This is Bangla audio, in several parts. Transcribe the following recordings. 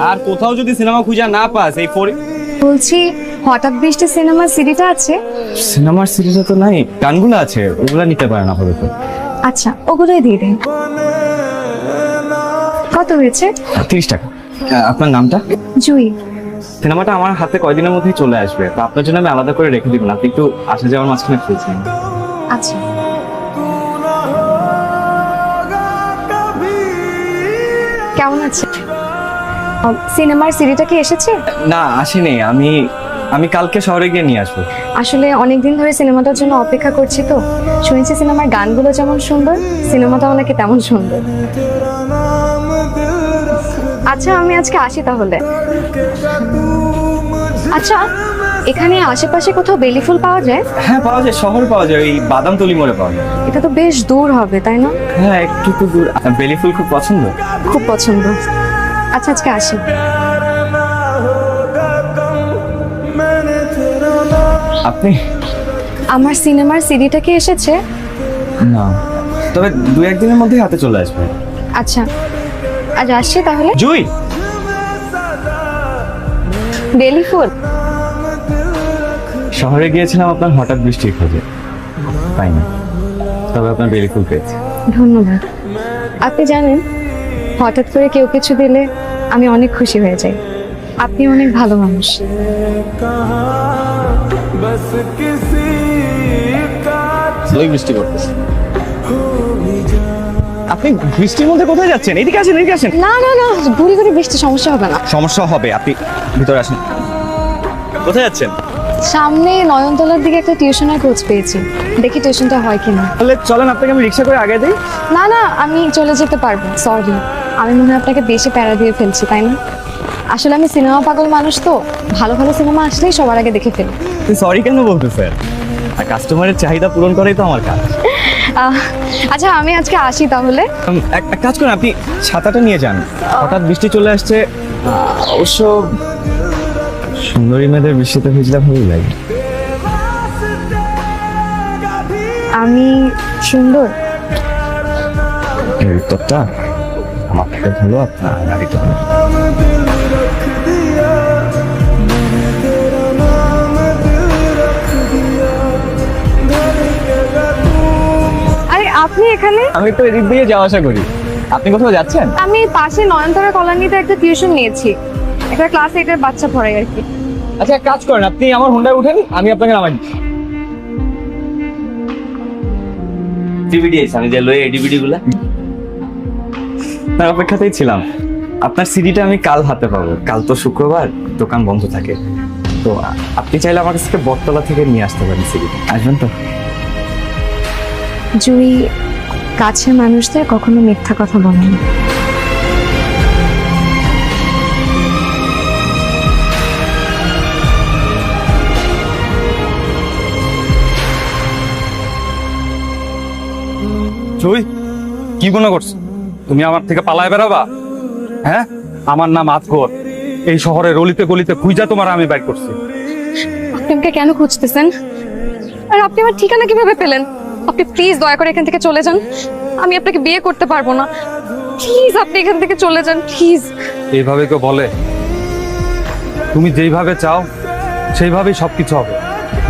আর কোথাও যদি সিনেমা খুঁজে না পাস এই বলছি হঠাৎ বৃষ্টি সিনেমার সিডিটা আছে? সিনেমার সিরিজে তো নাই, গানগুলো আছে, ওগুলা নিতে পারে না আপাতত। আচ্ছা ওগুলোই দিয়ে দিন। কত হয়েছে? 30 টাকা। আপনার নামটা? জুই। সিনেমাটা আমার হাতে কয়দিনের মধ্যেই চলে আসবে, তো আপনার জন্য আমি আলাদা করে রেখে দিব না, আপনি একটু আসা যাওয়ার মাঝখানে খুঁজছেন। আচ্ছা কেমন আছে? সিনেমার সিডিটা কি এসেছে? না আসেনি, আমি কালকে শহরে গিয়ে নিয়ে আসবো। আসলে অনেকদিন ধরে সিনেমাটার জন্য অপেক্ষা করছি, তো শুনেছি সিনেমার গানগুলো যেমন সুন্দর সিনেমাটাও নাকি তেমন সুন্দর। আচ্ছা আমি আজকে আসি তাহলে। আচ্ছা এখানে আশেপাশে কোথাও বেলি ফুল পাওয়া যায়? হ্যাঁ পাওয়া যায়, শহরে পাওয়া যায়, ওই বাদামতলি মোড়ে পাওয়া যায়। এটা তো বেশ দূর হবে তাই না? হ্যাঁ একটু তো দূর। আপনার বেলি ফুল খুব পছন্দ? খুব পছন্দ। আচ্ছা আজকে আসি। আপনি? আমার সিনেমার সিডিটা কি এসেছে? না, তবে 2-1 দিনের মধ্যেই হাতে চলে আসবে। আচ্ছা আজ আসছি তাহলে। জুই, বেলি ফুল? শহরে গিয়েছিলাম আপনার হঠাৎ বৃষ্টির খোঁজে, পাই না, তবে আপনার বেলি ফুল পেয়েছি। ধন্যবাদ। আপনি জানেন হঠাৎ করে কেউ কিছু দিলে আমি অনেক খুশি হয়ে যাই। আপনি অনেক ভালো মানুষ। বৃষ্টি করতেছে। আপনি বৃষ্টির মধ্যে কোথায় যাচ্ছেন? এদিকে আসেন, এদিকে আসেন। না না না, ঘুরি ঘুরি বৃষ্টি সমস্যা হবে না। সমস্যা হবে, আপনি ভিতরে আসেন। কোথায় যাচ্ছেন? সামনে নয়নতলার দিকে একটা টিউশনের খোঁজ পেয়েছি, দেখি টিউশনটা হয় কিনা। তাহলে চলেন, আপনাকে আমি রিক্সা করে আগে দিই। না না আমি চলে যেতে পারবো, সরি। আমি মনে হয় আপনাকে বেশি প্যারা দিয়ে ফেলছি তাই না? আসলে আমি সিনেমা পাগল মানুষ, তো ভালো ভালো সিনেমা আসলেই সবার আগে দেখে ফেলি। সরি কেন বলতেছেন? আর কাস্টমারের চাহিদা পূরণ করাই তো আমার কাজ। আচ্ছা আমি আজকে আসি তাহলে। এক কাজ করেন, আপনি ছাতাটা নিয়ে যান, হঠাৎ বৃষ্টি চলে আসছে। অবশ্য সুন্দরী মেয়েদের বৃষ্টিতে ভিজলে ভালোই লাগে। আমি সুন্দর? এই উত্তরটা আমার থেকে ভালো আপনার নারী তো। আরে আপনি এখানে? আমি তো এদিক দিয়ে যাওয়া আসা করি। আপনি কোথাও যাচ্ছেন? আমি পাশে নয়নতারা কলোনিতে একটা টিউশন নিয়েছি, একটা ক্লাস 8 এর বাচ্চা পড়াই আর কি। আচ্ছা এক কাজ করেন, আপনি আমার হোন্ডায় উঠেন, আমি আপনাকে নামাই দিচ্ছি। ডিভিডি আছে, আমি যে লয়ে ডিভিডি গুলা তার অপেক্ষাতেই ছিলাম। আপনার সিডিটা আমি কাল হাতে পাবো, কাল তো শুক্রবার, দোকান বন্ধ থাকে। তো আপনি চাইলে আমার কাছ থেকে বটতলা থেকে নিয়ে আসতে পারেন সিডিটা, আসবেন তো? জুই কাছের মানুষদের কখনো মিথ্যা কথা বলে না। জুই, কি মনে করছো তুমি আমার থেকে পালায় বেড়াবা? হ্যাঁ, আমার নাম আজগর। এই শহরের অলিতে গলিতে খুঁজা তোমার আমি বাইর করছি। আপনি আমাকে কেন খুঁজতেছেন? আর আপনি আমার ঠিকানা কিভাবে পেলেন? আপনি প্লিজ দয়া করে এখান থেকে চলে যান, আমি আপনাকে বিয়ে করতে পারবো না। প্লিজ আপনি এখান থেকে চলে যান প্লিজ। এইভাবে কেউ বলে? তুমি যেইভাবে চাও সেইভাবেই সবকিছু হবে।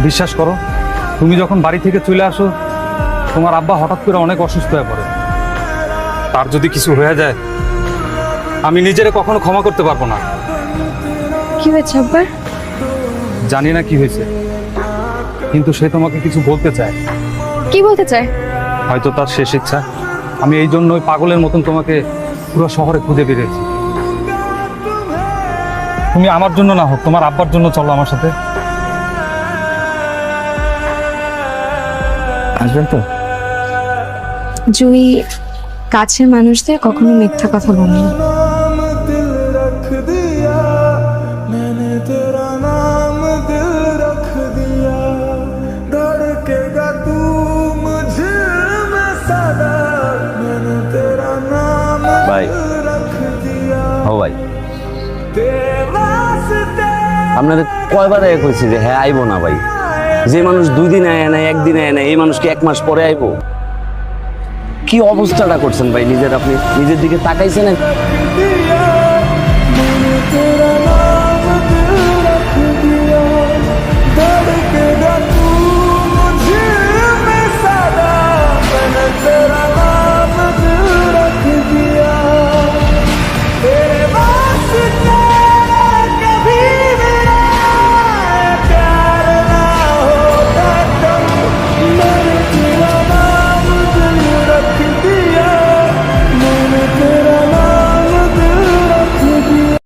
বিশ্বাস করো, তুমি যখন বাড়ি থেকে চলে আসো তোমার আব্বা হঠাৎ করে অনেক অসুস্থ হয়ে পড়ে। তার যদি কিছু হয়ে যায় আমি নিজেরে কখনো ক্ষমা করতে পারবো না। কি হয়েছে আব্বার? জানি না কি হয়েছে, কিন্তু সে তোমাকে কিছু বলতে চায়। কি বলতে চায়? হয়তো তার শেষ ইচ্ছা। আমি এই জন্যই পাগলের মতন তোমাকে পুরো শহরে খুঁজে বেরিয়েছি। তুমি আমার জন্য না হোক, তোমার আব্বার জন্য চলো আমার সাথে। আসবেন তো? জুই কাছের মানুষদের কখনো মিথ্যা কথা বলে না। ভাই, ও ভাই, আপনাদের কয়বার আগে কইছি যে হ্যাঁ আইবো না ভাই। যে মানুষ 2 দিন আয় না, 1 দিন আয় না, এই মানুষ কি 1 মাস পরে আইবো? কি অবস্থাটা করছেন ভাই নিজের, আপনি নিজের দিকে তাকাইছেন?